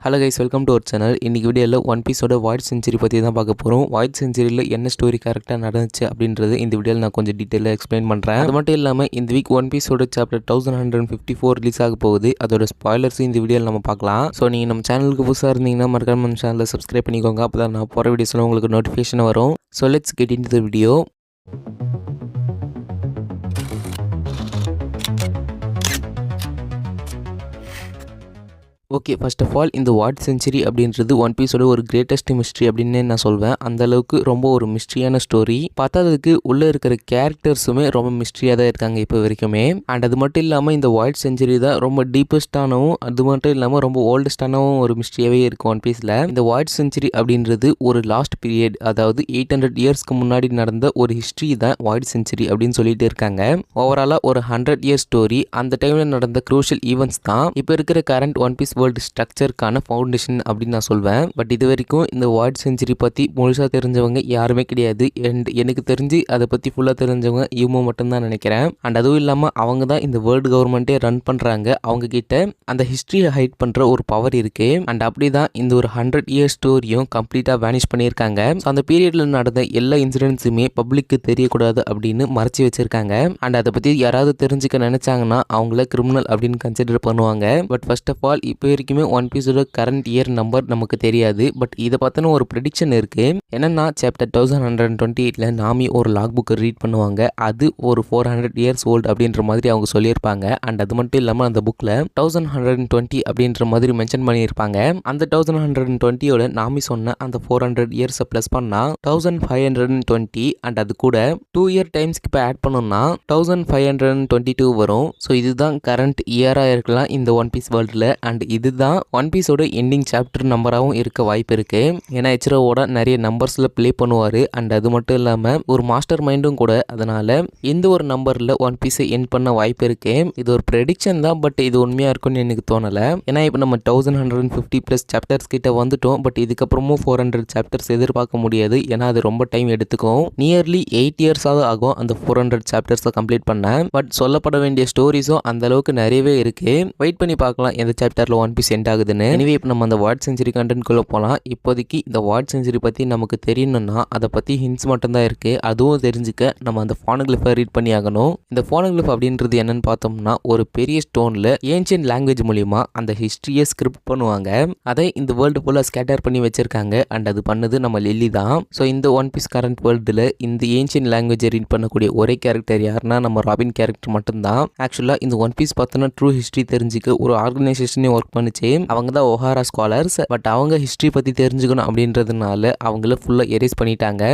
Hello guys, welcome to our channel. இன்றைக்கி வீடியோவில் one பீஸோட வாய்ட் செஞ்சுரி பற்றி தான் பார்க்க போகிறோம். வாய்ட் செஞ்சுரியில் என்ன ஸ்டோரி கரெக்டாக நடந்துச்சு அப்படின்றது இந்த வீடியோவில் நான் கொஞ்சம் டீட்டெயிலாக எக்ஸ்பிளைன் பண்ணுறேன். அது மட்டும் இல்லாமல் இந்த வீக் ஒன் பீஸோட சாப்டர் 1154 ரிலீஸ் ஆக போகுது. அதோட ஸ்பாய்லர்ஸும் இந்த வீடியோவில் நம்ம பார்க்கலாம். ஸோ நீங்கள் நம்ம சேனலுக்கு புதுசாக இருந்தீங்கன்னா மறக்காம நம்ம சேனலில் சப்ஸ்கிரைப் பண்ணிக்கோங்க. அப்போ தான் நான் போகிற வீடியோஸில் உங்களுக்கு நோட்டிஃபிகேஷன் வரும். So let's get into the video. Okay, first of all இந்த வாய்ட் செஞ்சுரி அப்படின்றது ஒன் பீஸோட ஒரு கிரேட்டஸ்ட் மிஸ்ட்ரி அப்படின்னு நான் சொல்வேன். அந்த அளவுக்கு ரொம்ப ஒரு மிஸ்ட்ரியான ஸ்டோரி. பார்த்ததுக்கு உள்ளே இருக்கிற கேரக்டர்ஸுமே ரொம்ப மிஸ்ட்ரியாக தான் இருக்காங்க இப்போ வரைக்குமே. அண்ட் அது மட்டும் இல்லாமல் இந்த வாய்ட் செஞ்சுரி தான் ரொம்ப டீப்பஸ்டானவும் அது மட்டும் இல்லாமல் ரொம்ப ஓல்டஸ்டானவும் ஒரு மிஸ்ட்ரியாகவே இருக்கும் ஒன் பீஸில். இந்த வாய்ட் செஞ்சுரி அப்படின்றது ஒரு லாஸ்ட் பீரியட், அதாவது 800 இயர்ஸ்க்கு முன்னாடி நடந்த ஒரு ஹிஸ்ட்ரி தான் வாய்ட் செஞ்சுரி அப்படின்னு சொல்லிட்டு இருக்காங்க. ஓவராலாக ஒரு 100 இயர்ஸ் ஸ்டோரி. அந்த டைமில் நடந்த க்ரூஷியல் ஈவெண்ட்ஸ் தான் இப்போ இருக்கிற கரண்ட் ஒன் பீஸ் வேர்ல்டு ஸ்ட்ரக்சருக்கான ஃபவுண்டேஷன் அப்படின்னு நான் சொல்வேன். பட் இது வரைக்கும் இந்த வாய்ட் செஞ்சுரி பற்றி முழுசாக தெரிஞ்சவங்க யாருமே கிடையாது. அண்ட் எனக்கு தெரிஞ்சு அதை பற்றி ஃபுல்லாக தெரிஞ்சவங்க இவங்க மட்டும்தான் நினைக்கிறேன். அண்ட் அதுவும் இல்லாமல் அவங்க தான் இந்த வேர்ல்டு கவர்மெண்ட்டே ரன் பண்ணுறாங்க. அவங்க கிட்ட அந்த ஹிஸ்ட்ரியை ஹைட் பண்ணுற ஒரு பவர் இருக்கு. அண்ட் அப்படி தான் இந்த ஒரு 100 இயர்ஸ் ஸ்டோரியும் கம்ப்ளீட்டாக வேனிஷ் பண்ணியிருக்காங்க. ஸோ அந்த பீரியடில் நடந்த எல்லா இன்சிடென்ட்ஸுமே பப்ளிக்கு தெரியக்கூடாது அப்படின்னு மறைச்சி வச்சிருக்காங்க. அண்ட் அதை பற்றி யாராவது தெரிஞ்சுக்க நினைச்சாங்கன்னா அவங்கள கிரிமினல் அப்படின்னு கன்சிடர் பண்ணுவாங்க. பட் ஃபர்ஸ்ட் ஆஃப் ஆல் இப்போ வரைக்குமே ஒன் பீஸோட கரண்ட் இயர் நம்பர் நமக்கு தெரியாது. பட் இதை பற்றின ஒரு ப்ரெடிக்ஷன் இருக்கு. என்னன்னா சாப்டர் 1128ல நாமி ஒரு லாக் புக்கை ரீட் பண்ணுவாங்க. அது ஒரு 400 இயர்ஸ் ஓல்டு அப்படின்ற மாதிரி அவங்க சொல்லியிருப்பாங்க. அண்ட் அது மட்டும் இல்லாமல் அந்த புக்கில் 1120 அப்படின்ற மாதிரி மென்ஷன் பண்ணியிருப்பாங்க. அந்த 1120யோட நாமி சொன்ன அந்த 400 இயர்ஸை ப்ளஸ் பண்ணால் 1520 அண்ட் அது கூட 2 இயர் டைம்ஸ்க்கு இப்போ ஆட் பண்ணோம்னா 1522 வரும். ஸோ இதுதான் கரண்ட் இயராக இருக்கலாம் இந்த ஒன் பீஸ் வேர்ல்டில். அண்ட் இதுதான் ஒன் பீஸோட எண்டிங் சாப்டர் நம்பராகவும் இருக்க வாய்ப்பு இருக்கு. ஏன்னா எச்ரோவோட நிறைய நம்பர்ஸில் ப்ளே பண்ணுவார். அண்ட் அது மட்டும் இல்லாமல் ஒரு மாஸ்டர் மைண்டும் கூட. அதனால எந்த ஒரு நம்பரில் ஒன் பீஸை எண்ட் பண்ண வாய்ப்பு இருக்கு. இது ஒரு ப்ரெடிக்ஷன் தான், பட் இது உண்மையாக இருக்கும்னு எனக்கு தோணலை. ஏன்னா இப்போ நம்ம 1150+ சாப்டர்ஸ் கிட்ட வந்துட்டோம். பட் இதுக்கப்புறமும் 400 சாப்டர்ஸ் எதிர்பார்க்க முடியாது. ஏன்னா அது ரொம்ப டைம் எடுத்துக்கும். நியர்லி 8 இயர்ஸாவது ஆகும் அந்த 400 சாப்டர்ஸை கம்ப்ளீட் பண்ண. பட் சொல்லப்பட வேண்டிய ஸ்டோரிஸும் அந்த அளவுக்கு நிறையவே இருக்கு. வெயிட் பண்ணி பார்க்கலாம் எந்த சாப்டர்ல ஒன் பீஸ் எண்ட் ஆகுதுன்னு. எனிவே இப்போ நம்ம அந்த வாய்ட் செஞ்சுரி கண்டென்ட்குள்ளே போகலாம். இப்போதைக்கு இந்த வாய்ட் செஞ்சுரி பற்றி நமக்கு தெரியணும்னா அதை பற்றி ஹிண்ட்ஸ் மட்டும்தான் இருக்குது. அதுவும் தெரிஞ்சுக்க நம்ம அந்த ஃபோனோகிளிஃபை ரீட் பண்ணி ஆகணும். இந்த ஃபோனோகிளிஃப் அப்படின்றது என்னன்னு பார்த்தோம்னா ஒரு பெரிய ஸ்டோனில் ஏன்ஷியன்ட் லாங்குவேஜ் மூலிமா அந்த ஹிஸ்ட்ரியை ஸ்கிரிப்ட் பண்ணுவாங்க. அதை இந்த வேர்ல்டு ஃபுல்லாக ஸ்கேட்டர் பண்ணி வச்சிருக்காங்க. அண்ட் அது பண்ணது நம்ம லில்லி தான். ஸோ இந்த ஒன் பீஸ் கரண்ட் வேர்ல்டில் இந்த ஏன்ஷியன்ட் லாங்குவேஜை ரீட் பண்ணக்கூடிய ஒரே கேரக்டர் யாருன்னா நம்ம ராபின் கேரக்டர் மட்டும்தான். ஆக்சுவலாக இந்த ஒன் பீஸ் பார்த்தோன்னா ட்ரூ ஹிஸ்ட்ரி தெரிஞ்சுக்க ஒரு ஆர்கனைசேஷனே ஒர்க் பண்ணிச்சு. அவங்க தான் ஒஹாரா ஸ்காலர்ஸ். பட் அவங்க ஹிஸ்ட்ரி பற்றி தெரிஞ்சுக்கணும் அப்படின்றதுனால அவங்கள ஃபுல்லாக எரேஸ் பண்ணிட்டாங்க.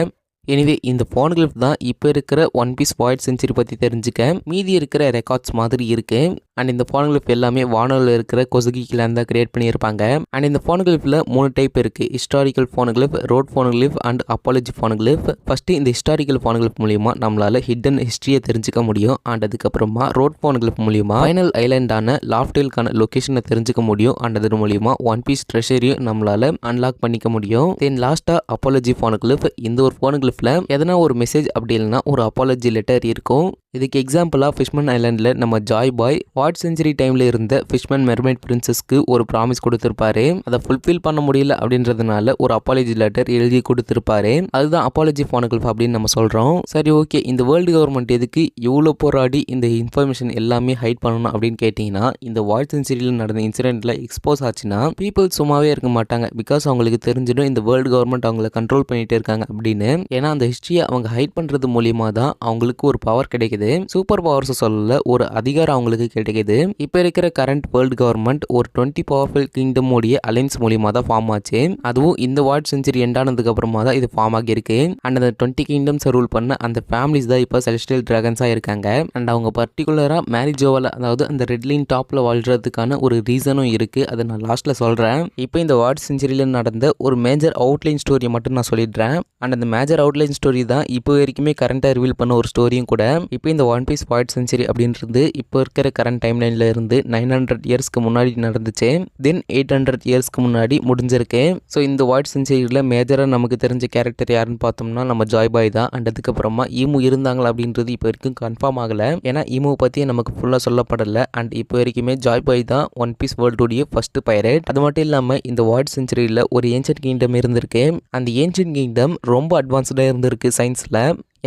எனிவே இந்த ஃபோனோகிளிஃப் தான் இப்போ இருக்கிற ஒன் பீஸ் வாய்ட் செஞ்சுரி பற்றி தெரிஞ்சுக்க மீதி இருக்கிற ரெக்கார்ட்ஸ் மாதிரி இருக்கு. அண்ட் இந்த ஃபோனோகிளிஃப் எல்லாமே வானோவில் இருக்கிற கொசுகிக்கில் தான் கிரியேட் பண்ணியிருப்பாங்க. அண்ட் இந்த ஃபோனோகிளிஃபில் 3 டைப் இருக்கு. Historical poneglyph, road poneglyph and apology poneglyph. First இந்த ஹிஸ்டாரிக்கல் ஃபோனோகிளிஃப் மூலியமா நம்மளால ஹிடன் ஹிஸ்ட்ரியை தெரிஞ்சுக்க முடியும். அண்ட் அதுக்கப்புறமா ரோட் ஃபோனோகிளிஃப் மூலியமா ஃபைனல் ஐலாண்டான லாஃப்டேலுக்கான லொகேஷனை தெரிஞ்சுக்க முடியும். அண்ட் அது மூலியமா ஒன் பீஸ் ட்ரெஷரையும் நம்மளால அன்லாக் பண்ணிக்க முடியும். தென் லாஸ்டா அப்பாலஜி ஃபோனோகிளிஃப். இந்த ஒரு ஃபோனோகிளிஃப் எதனா ஒரு மெசேஜ் அப்படி இல்லைன்னா ஒரு அப்பாலஜி லெட்டர் இருக்கும். இதுக்கு எக்ஸாம்பிளாக ஃபிஷ்மேன் ஐலாண்டில் நம்ம ஜாய் பாய் வாய்ட் செஞ்சுரி டைமில் இருந்த ஃபிஷ்மேன் மெர்மைட் பிரின்சஸ்க்கு ஒரு ப்ராமிஸ் கொடுத்துருப்பாரு. அதை ஃபுல்ஃபில் பண்ண முடியல அப்படின்றதுனால ஒரு அப்பாலஜி லெட்டர் எழுதி கொடுத்துருப்பாரு. அதுதான் அப்பாலஜி ஃபோனோகிளிஃப் அப்படின்னு நம்ம சொல்கிறோம். சரி, ஓகே, இந்த வேர்ல்டு கவர்மெண்ட் எதுக்கு இவ்வளோ போராடி இந்த இன்ஃபர்மேஷன் எல்லாமே ஹைட் பண்ணணும் அப்படின்னு கேட்டிங்கன்னா இந்த வாய்ட் செஞ்சுரியில் நடந்த இன்சிடென்ட்டில் எக்ஸ்போஸ் ஆச்சுன்னா பீப்புள் சும்மாவே இருக்க மாட்டாங்க. பிகாஸ் அவங்களுக்கு தெரிஞ்சிடும் இந்த வேர்ல்டு கவர்மெண்ட் அவங்களை கண்ட்ரோல் பண்ணிட்டு இருக்காங்க அப்படின்னு. ஏன்னா அந்த ஹிஸ்ட்ரியை அவங்க ஹைட் பண்ணுறது மூலியமாக தான் அவங்களுக்கு ஒரு பவர் கிடைக்குது. சூப்பர் பவர்ஸ் சொல்லல, ஒரு அதிகாரம் அவங்களுக்கு கிடைக்குது. இப்போ இருக்கிற கரண்ட் வேர்ல்டு கவர்மெண்ட் ஒரு 20 பவர்ஃபுல் கிங்டம் உடைய அலைன்ஸ் மூலியமாக தான் ஃபார்ம் ஆச்சு. அதுவும் இந்த வாய்ட் செஞ்சுரி எண்டானதுக்கு அப்புறமா தான் இது ஃபார்ம் ஆகியிருக்கு. அண்ட் அந்த 20 கிங்டம்ஸ் ரூல் பண்ண அந்த ஃபேமிலிஸ் தான் இப்போ செலஸ்டியல் டிராகன்ஸாக இருக்காங்க. அண்ட் அவங்க பர்டிகுலராக மேரிஜோவில், அதாவது அந்த ரெட் லைன் டாப்பில் வாழ்றதுக்கான ஒரு ரீசனும் இருக்குது. அதை நான் லாஸ்ட்டில் சொல்கிறேன். இப்போ இந்த வாய்ட் செஞ்சுரியில் நடந்த ஒரு மேஜர் அவுட்லைன் ஸ்டோரியை மட்டும் நான் சொல்லிடுறேன். அண்ட் அந்த மேஜர் அவுட்லைன் அவுட்லைன் ஸ்டோரி தான் இப்போ வரைக்குமே கரண்ட்டாக ரிவீல் பண்ண ஒரு ஸ்டோரியும் கூட. இப்போ இந்த ஒன் பீஸ் வாய்ட் செஞ்சுரி அப்படின்றது இப்போ இருக்கிற கரண்ட் டைம்லைனில் இருந்து 900 இயர்ஸ்க்கு முன்னாடி நடந்துச்சு. தென் 800 இயர்ஸ்க்கு முன்னாடி முடிஞ்சிருக்கு. ஸோ இந்த வாய்ட் செஞ்சுரியில் மேஜராக நமக்கு தெரிஞ்ச கேரக்டர் யாருன்னு பார்த்தோம்னா நம்ம ஜாய் பாய் தான். அண்ட் அதுக்கப்புறமா ஈமு இருந்தாங்களா அப்படின்றது இப்போ வரைக்கும் கன்ஃபார்ம் ஆகலை. ஏன்னா ஈமு பற்றி நமக்கு ஃபுல்லாக சொல்லப்படலை. அண்ட் இப்போ வரைக்குமே ஜாய் பாய் தான் ஒன் பீஸ் வேர்ல்டுடைய ஃபர்ஸ்ட் பைரேட். அது மட்டும் இல்லாமல் இந்த வாய்ட் செஞ்சுரியில் ஒரு ஏன்ஷியன்ட் கிங்டம் இருந்திருக்கு. அந்த ஏன்ஷியன்ட் கிங்டம் ரொம்ப அட்வான்ஸ்டாக இருந்திருக்கு சயின்ஸில்.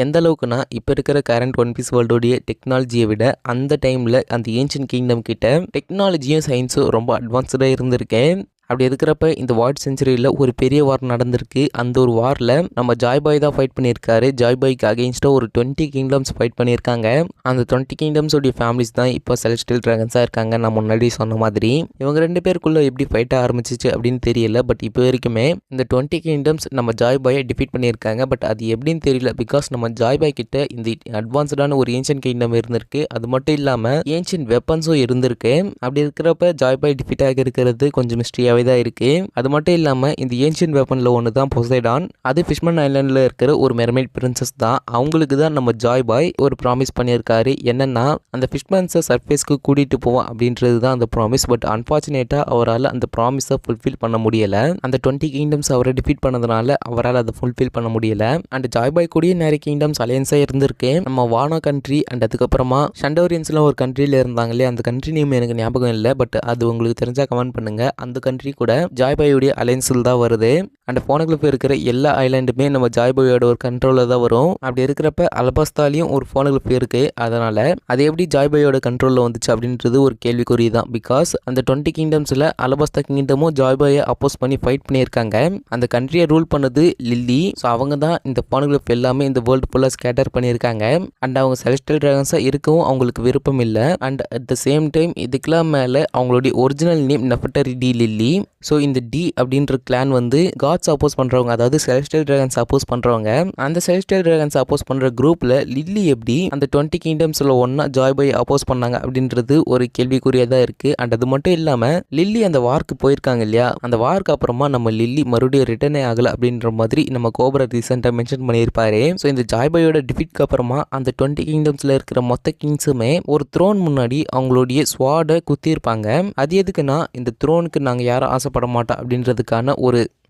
எந்த அளவுக்குன்னா இப்போ இருக்கிற கரண்ட் ஒன் பீஸ் வேர்ல்டோடைய டெக்னாலஜியை விட அந்த டைமில் அந்த ஏன்ஷியன்ட் கிங்டம் கிட்ட டெக்னாலஜியும் சயின்ஸும் ரொம்ப அட்வான்ஸ்டாக இருந்திருக்கு. அப்படி இருக்கிறப்ப இந்த வாய்ட் செஞ்சுரியில் ஒரு பெரிய வார் நடந்திருக்கு. அந்த ஒரு வாரில் நம்ம ஜாய் பாய் தான் ஃபைட் பண்ணியிருக்காரு. ஜாய் பாய்க்கு அகெயின்ஸ்டாக ஒரு 20 கிங்டம்ஸ் ஃபைட் பண்ணியிருக்காங்க. அந்த 20 கிங்டம்ஸோடைய ஃபேமிலிஸ் தான் இப்போ செலஸ்டியல் ட்ராகன்ஸாக இருக்காங்க. நான் முன்னாடி சொன்ன மாதிரி இவங்க 2 பேருக்குள்ளே எப்படி ஃபைட் ஆரம்பிச்சிச்சு அப்படின்னு தெரியல. பட் இப்போ வரைக்குமே இந்த 20 கிங்டம்ஸ் நம்ம ஜாய் பாயை டிஃபீட் பண்ணியிருக்காங்க. பட் அது எப்படின்னு தெரியல. பிகாஸ் நம்ம ஜாய் பாய் கிட்ட இந்த அட்வான்ஸ்டான ஒரு ஏன்ஷியன்ட் கிங்டம் இருந்திருக்கு. அது மட்டும் இல்லாமல் ஏன்ஷியன்ட் வெப்பன்ஸும் இருந்திருக்கு. அப்படி இருக்கிறப்ப ஜாய் பாய் டிஃபீட் ஆகி இருக்கிறது கொஞ்சம் மிஸ்ட்ரியாகவே தான் இருக்கு. அது மட்டும் இல்லாம இந்த ஏன்ஷியன்ட் வெப்பன்ல ஒன்று தான் பொசைடான். அது ஃபிஷ்மன் ஐலாண்ட்ல இருக்கிற ஒரு மெர்மைட் பிரின்சஸ் தான். அவங்களுக்கு தான் நம்ம ஜாய் பாய் ஒரு ப்ராமிஸ் பண்ணியிருக்காரு. என்னன்னா அந்த ஃபிஷ்மன்ஸை சர்ஃபேஸ்க்கு கூட்டிட்டு போவோம் அப்படின்றது தான் அந்த ப்ராமிஸ். பட் அன்பார்ச்சுனேட்டா அவரால் அந்த ப்ராமிஸை ஃபுல்ஃபில் பண்ண முடியல. அந்த 20 கிங்டம்ஸ் அவரை டிஃபீட் பண்ணதுனால அவரால் அதை ஃபுல்ஃபில் பண்ண முடியல. அண்ட் ஜாய் பாய் கூடிய நிறைய கிங்டம்ஸ் அலையன்ஸாக இருந்திருக்கு. நம்ம வானா கண்ட்ரி அண்ட் அதுக்கப்புறமா ஷண்டோரியன்ஸ்லாம் ஒரு கண்ட்ரியில் இருந்தாங்க இல்லையா, அந்த கண்ட்ரி நேம் எனக்கு ஞாபகம் இல்லை. பட் அது உங்களுக்கு தெரிஞ்சா கமெண்ட் பண்ணுங்க. அந்த கண்ட்ரி கூட ஜாய் பாயோடைய அலைன்ஸில் தான் வருது. அண்ட் போனகிளிஃப் இருக்கிற எல்லா ஐலாண்டுமே நம்ம ஜாய் பாயோட ஒரு கண்ட்ரோலில் தான் வரும். அப்படி இருக்கிறப்ப அலபாஸ்தாலையும் ஒரு போனகிளிஃப் இருக்கு. அதனால அது எப்படி ஜாய் பாயோட கண்ட்ரோலில் வந்துச்சு அப்படின்றது ஒரு கேள்விக்குறி தான். பிகாஸ் அந்த 20 கிங்டம்ஸில் அலபாஸ்தா கிங்டமும் ஜாய் பாயை அப்போஸ் பண்ணி ஃபைட் பண்ணியிருக்காங்க. அந்த கண்ட்ரியை ரூல் பண்ணது லில்லி. ஸோ அவங்க தான் இந்த போனகிளிஃப் எல்லாமே இந்த வேர்ல்டு ஃபுல்லாக ஸ்கேட்டர் பண்ணியிருக்காங்க. அண்ட் அவங்க செலஸ்டியல் டிராகன்ஸாக இருக்கவும் அவங்களுக்கு விருப்பம் இல்லை. And at the same time இதுக்கெல்லாம் மேலே அவங்களுடைய original name Nefertari D Lili. So இந்த டி அப்படின்ற கிளான் வந்து காட்ஸ் அப்போஸ் பண்ணுறவங்க, அதாவது செலஸ்டியல் டிராகன்ஸ் அப்போஸ் பண்ணுறவங்க. அந்த செலஸ்டியல் டிராகன்ஸ் அப்போஸ் பண்ணுற குரூப்பில் லில்லி எப்படி அந்த 20 கிங்டம்ஸில் ஒன்றா ஜாய் பாய் அப்போஸ் பண்ணாங்க அப்படின்றது ஒரு கேள்விக்குறியாக தான் இருக்குது. அண்ட் அது மட்டும் இல்லாமல் லில்லி அந்த வார்க்கு போயிருக்காங்க இல்லையா, அந்த வார்க்கு அப்புறமா நம்ம லில்லி மறுபடியும் ரிட்டர்னே ஆகலை அப்படின்ற மாதிரி நம்ம கோப்ரா ரீசெண்டாக மென்ஷன் பண்ணியிருப்பாரு. ஸோ இந்த ஜாய் பாயோட டிஃபீட்க்கு அப்புறமா அந்த 20 கிங்டம்ஸில் இருக்கிற மொத்த கிங்ஸுமே ஒரு த்ரோன் முன்னாடி அவங்களுடைய ஸ்வாடை குத்திருப்பாங்க. அது எதுக்குன்னா இந்த த்ரோனுக்கு நாங்கள் யாரும் ஆசைப்பட மாட்டோம் அப்படின்றதுக்கான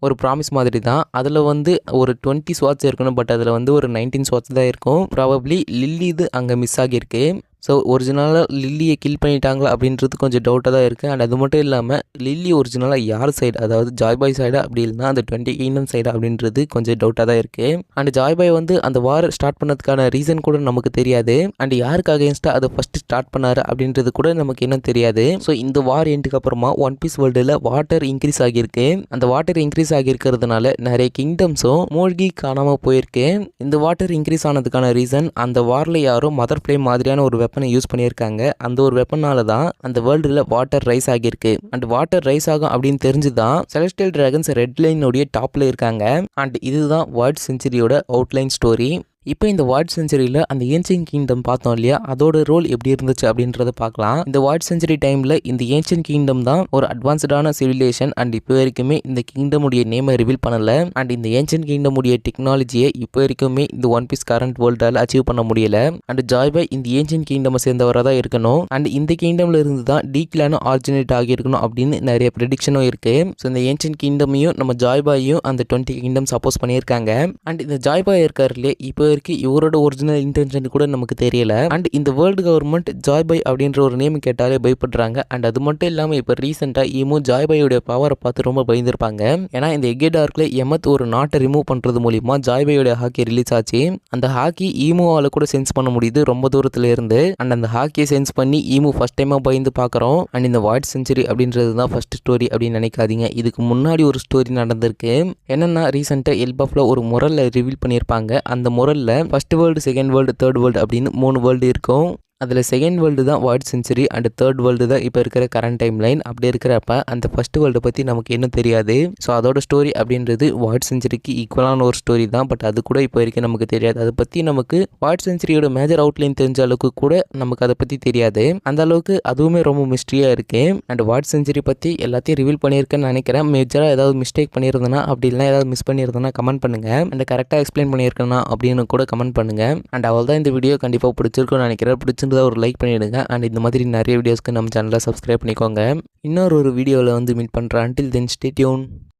ஒரு ப்ராமிஸ் மாதிரி தான். அதில் வந்து ஒரு 20 ஸ்வாட்ஸ் இருக்கணும். பட் அதில் வந்து ஒரு 19 ஸ்வாட்ஸ் தான் இருக்கும். ப்ராபப்ளி லில்லி இது அங்கே மிஸ் ஆகியிருக்கு. ஸோ ஒரிஜினலாக லில்லியை கில் பண்ணிட்டாங்களா அப்படின்றது கொஞ்சம் டவுட்டாக தான் இருக்குது. அண்ட் அது மட்டும் இல்லாமல் லில்லி ஒரிஜினலாக யார் சைடு, அதாவது ஜாய் பாய் சைடா அப்படி இல்லைனா அந்த 20 கிங்டம் சைடா அப்படின்றது கொஞ்சம் டவுட்டாக தான் இருக்குது. அண்ட் ஜாய் பாய் வந்து அந்த வார் ஸ்டார்ட் பண்ணதுக்கான ரீசன் கூட நமக்கு தெரியாது. அண்ட் யாருக்கு அகேன்ஸ்டாக அதை ஃபஸ்ட்டு ஸ்டார்ட் பண்ணாரு அப்படின்றது கூட நமக்கு இன்னும் தெரியாது. ஸோ இந்த வார் எண்டுக்கு அப்புறமா ஒன் பீஸ் வேர்ல்டில் வாட்டர் இன்க்ரீஸ் ஆகியிருக்கு. அந்த வாட்டர் இன்க்ரீஸ் ஆகியிருக்கிறதுனால நிறைய கிங்டம்ஸும் மூழ்கி காணாமல் போயிருக்கு. இந்த வாட்டர் இன்க்ரீஸ் ஆனதுக்கான ரீசன் அந்த வாரில் யாரும் மதர் ஃப்ளேம் மாதிரியான ஒரு வெப்பனை யூஸ் பண்ணியிருக்காங்க. அந்த ஒரு வெப்பனால தான் அந்த வேர்ல்டில் வாட்டர் ரைஸ் ஆகியிருக்கு. அண்ட் வாட்டர் ரைஸ் ஆகும் அப்படின்னு தெரிஞ்சுதான் செலஸ்டியல் டிராகன்ஸ் ரெட் லைனுடைய டாப்ல இருக்காங்க. அண்ட் இதுதான் வாய்ட் செஞ்சுரியோட அவுட்லைன் ஸ்டோரி. இப்போ இந்த வாய்ட் செஞ்சுரியில் அந்த ஏன்ஷியன்ட் கிங்டம் பார்த்தோம் இல்லையா, அதோட ரோல் எப்படி இருந்துச்சு அப்படின்றத பார்க்கலாம். இந்த வாய்ட் செஞ்சுரி டைமில் இந்த ஏன்ஷியன்ட் கிங்டம் தான் ஒரு அட்வான்ஸ்டான சிவிலைசேஷன். அண்ட் இப்போ வரைக்குமே இந்த கிங்டமுடைய நேமை ரிவீல் பண்ணலை. அண்ட் இந்த ஏன்ஷியன்ட் கிங்டமுடைய டெக்னாலஜியை இப்போ வரைக்குமே இந்த ஒன் பீஸ் கரண்ட் வேர்ல்டால் அச்சீவ் பண்ண முடியல. அண்ட் ஜாய் பாய் இந்த ஏன்ஷியன்ட் கிங்டமை சேர்ந்தவராக தான் இருக்கணும். அண்ட் இந்த கிங்டம்ல இருந்து தான் டி கிளானும் ஆரிஜினேட் ஆகியிருக்கணும் அப்படின்னு நிறைய ப்ரெடிக்ஷனும் இருக்கு. ஸோ இந்த ஏன்ஷியன்ட் கிங்டமையும் நம்ம ஜாய் பாயும் அந்த 20 கிங்டம் சப்போஸ் பண்ணியிருக்காங்க. அண்ட் இந்த ஜாய் பாய் இருக்காருலே இப்போ இவரோட ஒரிஜினல் இன்டென்ஷன் கூட நமக்கு தெரியல. அண்ட் இந்த வேர்ல்டு கவர்மெண்ட் ஜாய் பாய் அப்படின்ற ஒரு நேம் கேட்டாலே பயப்படுறாங்க. அண்ட் அது மட்டும் இல்லாமல் இப்போ ரீசெண்டாக ஈமோ ஜாய் பாயோட பவரை பார்த்து ரொம்ப பயந்துருப்பாங்க. ஏன்னா இந்த எக்கே டார்க்ல எமத் ஒரு நாட்டை ரிமூவ் பண்றது மூலியமா ஜாய் பாயோட ஹாக்கி ரிலீஸ் ஆச்சு. அந்த ஹாக்கி ஈமோவால கூட சென்ஸ் பண்ண முடியுது ரொம்ப தூரத்துல இருந்து. அண்ட் அந்த ஹாக்கியை சென்ஸ் பண்ணி ஈமோ ஃபர்ஸ்ட் டைமா பயந்து பார்க்குறோம். அண்ட் இந்த வாய்ட் செஞ்சுரி அப்படின்றது தான் ஃபர்ஸ்ட் ஸ்டோரி அப்படின்னு நினைக்காதீங்க. இதுக்கு முன்னாடி ஒரு ஸ்டோரி நடந்திருக்கு. என்னன்னா ரீசெண்டாக எல்பஃப்ல ஒரு முரல்ல ரிவீல் பண்ணியிருப்பாங்க. அந்த முரல்ல first world, second world, third world அப்படின்னு 3 வேர்ல்டு இருக்கும். அதில் செகண்ட் வேர்ல்டு தான் வாய்ட் செஞ்சுரி அண்ட் தேர்ட் வேர்ல்டு தான் இப்போ இருக்கிற கரண்ட் டைம் லைன். அப்படி இருக்கிறப்ப அந்த ஃபர்ஸ்ட் வேர்ல்டை பற்றி நமக்கு இன்னும் தெரியாது. ஸோ அதோட ஸ்டோரி அப்படின்றது வாய்ட் செஞ்சுரிக்கு ஈக்குவலான ஒரு ஸ்டோரி தான். பட் அது கூட இப்போ வரைக்கும் நமக்கு தெரியாது. அதை பற்றி நமக்கு வாய்ட் செஞ்சுரியோட மேஜர் அவுட்லைன் தெரிஞ்ச அளவுக்கு கூட நமக்கு அதை பற்றி தெரியாது. அந்த அளவுக்கு அதுவுமே ரொம்ப மிஸ்ட்ரியாக இருக்கு. அண்ட் வாய்ட் செஞ்சுரி பற்றி எல்லாத்தையும் ரிவீல் பண்ணியிருக்கேன்னு நினைக்கிறேன். மேஜராக ஏதாவது மிஸ்டேக் பண்ணியிருந்தேன்னா அப்படி இல்லைனா ஏதாவது மிஸ் பண்ணியிருந்தேன்னா கமெண்ட் பண்ணுங்கள். அண்ட் கரெக்டாக எக்ஸ்பிளைன் பண்ணியிருக்கேன்னா அப்படின்னு கூட கமெண்ட் பண்ணுங்கள். அண்ட் அவள் தான் இந்த வீடியோ கண்டிப்பாக பிடிச்சிருக்குன்னு நினைக்கிறேன். பிடிச்சிருந்தா ஒரு லைக் பண்ணிவிடுங்க. அண்ட் இந்த மாதிரி நிறைய வீடியோஸ்க்கு நம்ம சேனலை சப்ஸ்கிரைப் பண்ணிக்கோங்க. இன்னொரு வீடியோவில் வந்து மீட் பண்ணுறேன். until then stay tuned.